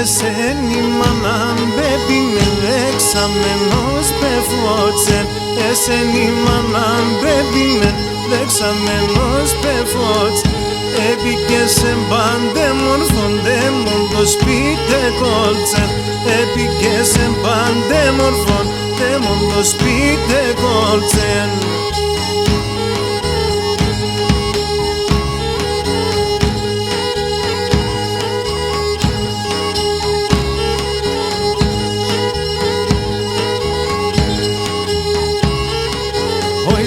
eseni manam bebine dexamenos pefocen eseni manam bebine dexamenos pefocen έπικες εμπάντεμον φοντέμον το σπίτι κόλτσεν έπικες εμπάντεμον φοντέμον το σπίτι κόλτσεν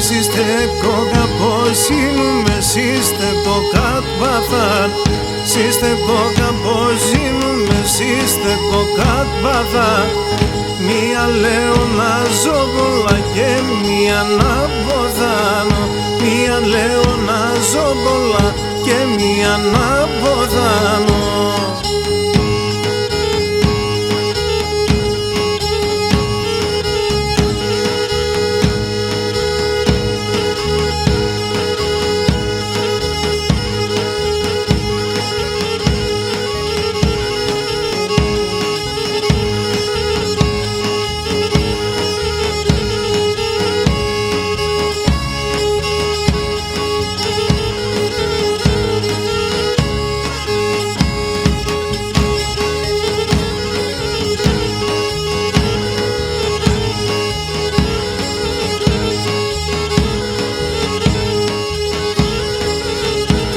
Σύστε κόκα πόσιμουμε, σύστε κόκα παθάν Σύστε κόκα πόσιμουμε, σύστε κόκα παθάν Μία λέω να ζω πολλά και μία να ποδάνω Μία λέω να ζω πολλά και μία να ποδάνω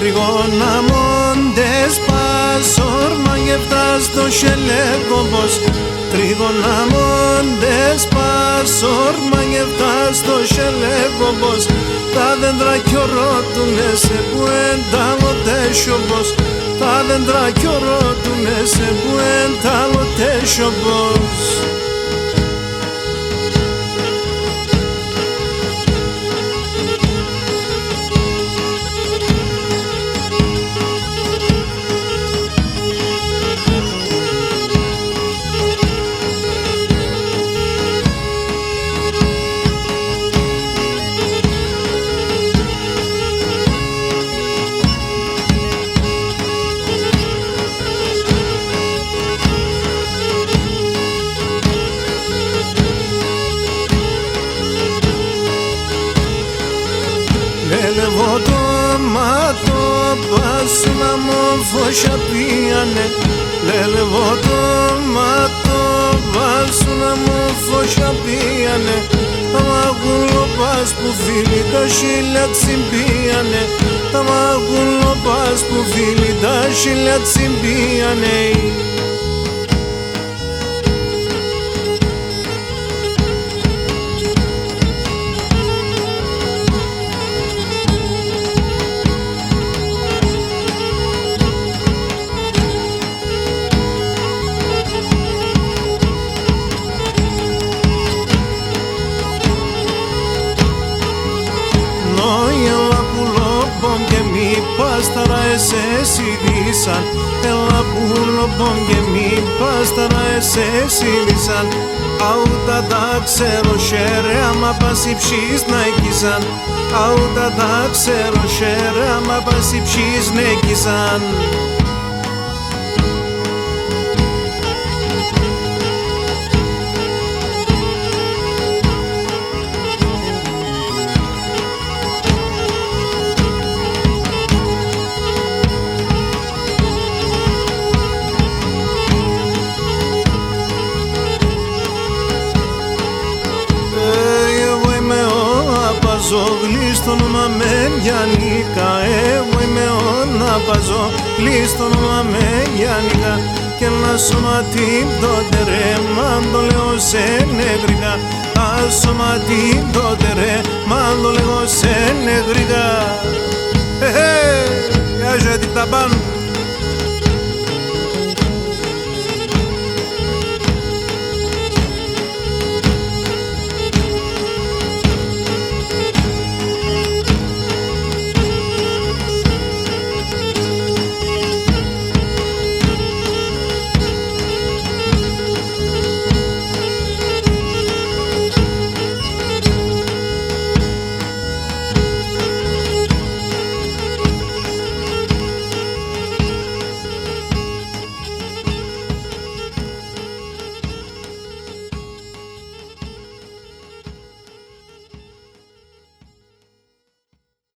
Τριγώνα μόντες πάσορ μαγευτάς το σελέκομπος Τριγώνα μόντες πάσορ μαγευτάς το σελέκομπος Τα δέντρα κι ορώτουνε σε που εντάλλοτέσιομπος Τα δέντρα κι ορώτουνε σε που εντάλλοτέσιομπος Λελεύω το μάτω πάσου να μου φώσια πίανε Λελεύω το μάτω πάσου να μου φώσια πίανε Τα μαγούλο πας που φίλοι τα σίλια τσιμπίανε Τα μαγούλο πας που φίλοι τα σίλια τσιμπίανε Πάσταρα εσές ειδήσαν Έλα που λομπον και μη πάσταρα εσές ειδήσαν Αούτα τα ξέρω σέρε άμα πας υψείς να εκείσαν Αούτα τα ξέρω σέρε άμα πας υψείς να εκείσαν Γλίστο όνομα με Γιάννικα Εγώ είμαι ο να παζώ Γλίστο όνομα με Γιάννικα Και ένα σωματί τότε ρε Μαν το λέω σε νεγρικά Ασωματί τότε ρε Μαν το λέω σε νεγρικά Γεια σου τα πάνω